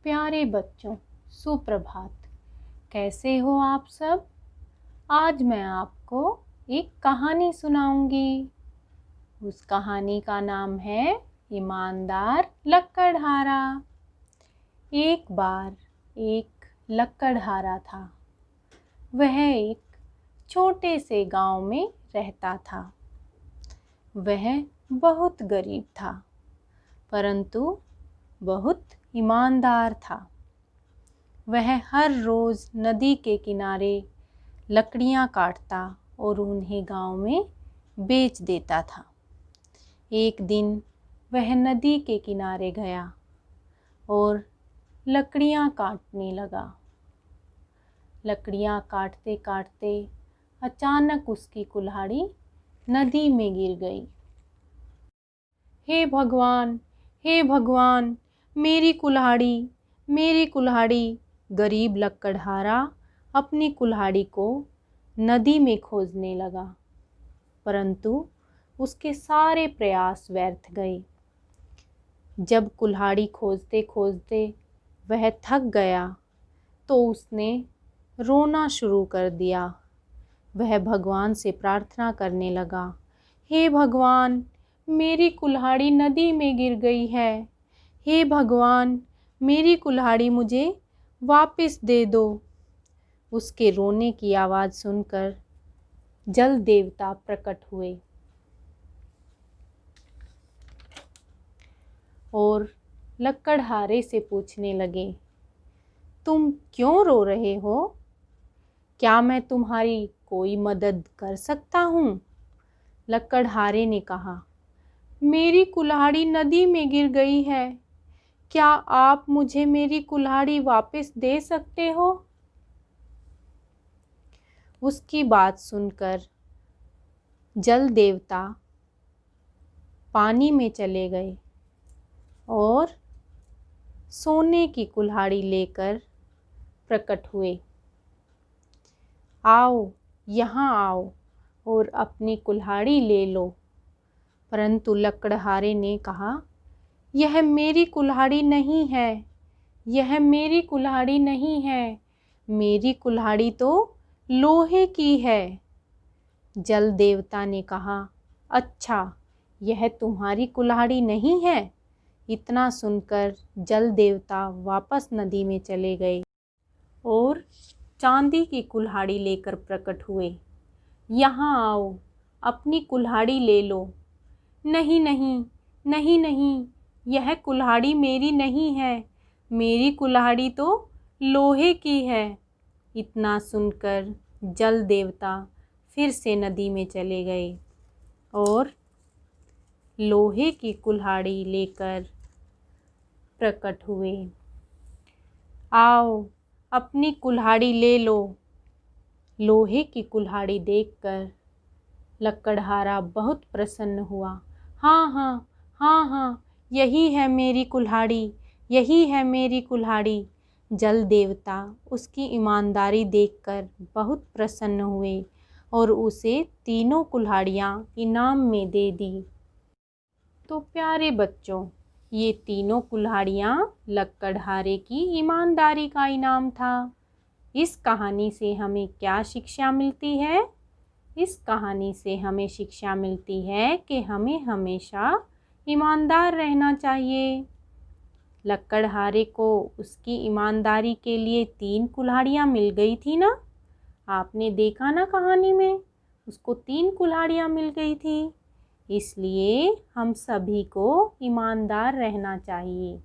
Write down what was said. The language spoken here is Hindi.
प्यारे बच्चों, सुप्रभात। कैसे हो आप सब? आज मैं आपको एक कहानी सुनाऊंगी। उस कहानी का नाम है ईमानदार लकड़हारा। एक बार एक लकड़हारा था। वह एक छोटे से गांव में रहता था। वह बहुत गरीब था, परंतु बहुत ईमानदार था। वह हर रोज़ नदी के किनारे लकड़ियाँ काटता और उन्हें गांव में बेच देता था। एक दिन वह नदी के किनारे गया और लकड़ियाँ काटने लगा। लकड़ियाँ काटते काटते अचानक उसकी कुल्हाड़ी नदी में गिर गई। हे भगवान, हे भगवान, मेरी कुल्हाड़ी, मेरी कुल्हाड़ी। गरीब लकड़हारा अपनी कुल्हाड़ी को नदी में खोजने लगा, परंतु उसके सारे प्रयास व्यर्थ गए। जब कुल्हाड़ी खोजते खोजते वह थक गया तो उसने रोना शुरू कर दिया। वह भगवान से प्रार्थना करने लगा, हे भगवान, मेरी कुल्हाड़ी नदी में गिर गई है। हे भगवान, मेरी कुल्हाड़ी मुझे वापस दे दो। उसके रोने की आवाज़ सुनकर जल देवता प्रकट हुए और लकड़हारे से पूछने लगे, तुम क्यों रो रहे हो? क्या मैं तुम्हारी कोई मदद कर सकता हूँ? लकड़हारे ने कहा, मेरी कुल्हाड़ी नदी में गिर गई है। क्या आप मुझे मेरी कुल्हाड़ी वापस दे सकते हो? उसकी बात सुनकर जल देवता पानी में चले गए और सोने की कुल्हाड़ी लेकर प्रकट हुए। आओ, यहाँ आओ और अपनी कुल्हाड़ी ले लो। परंतु लकड़हारे ने कहा, यह मेरी कुल्हाड़ी नहीं है, यह मेरी कुल्हाड़ी नहीं है। मेरी कुल्हाड़ी तो लोहे की है। जल देवता ने कहा, अच्छा, यह तुम्हारी कुल्हाड़ी नहीं है। इतना सुनकर जल देवता वापस नदी में चले गए और चांदी की कुल्हाड़ी लेकर प्रकट हुए। यहाँ आओ, अपनी कुल्हाड़ी ले लो। नहीं नहीं, नहीं नहीं, यह कुल्हाड़ी मेरी नहीं है। मेरी कुल्हाड़ी तो लोहे की है। इतना सुनकर जल देवता फिर से नदी में चले गए और लोहे की कुल्हाड़ी लेकर प्रकट हुए। आओ, अपनी कुल्हाड़ी ले लो। लोहे की कुल्हाड़ी देखकर लकड़हारा बहुत प्रसन्न हुआ। हाँ हाँ, हाँ हाँ, यही है मेरी कुल्हाड़ी, यही है मेरी कुल्हाड़ी। जल देवता उसकी ईमानदारी देखकर बहुत प्रसन्न हुए और उसे तीनों कुल्हाड़ियाँ इनाम में दे दी। तो प्यारे बच्चों, ये तीनों कुल्हाड़ियाँ लकड़हारे की ईमानदारी का इनाम था। इस कहानी से हमें क्या शिक्षा मिलती है? इस कहानी से हमें शिक्षा मिलती है कि हमें हमेशा ईमानदार रहना चाहिए। लकड़हारे को उसकी ईमानदारी के लिए 3 कुल्हाड़ियाँ मिल गई थी ना? आपने देखा ना कहानी में, उसको 3 कुल्हाड़ियाँ मिल गई थी। इसलिए हम सभी को ईमानदार रहना चाहिए।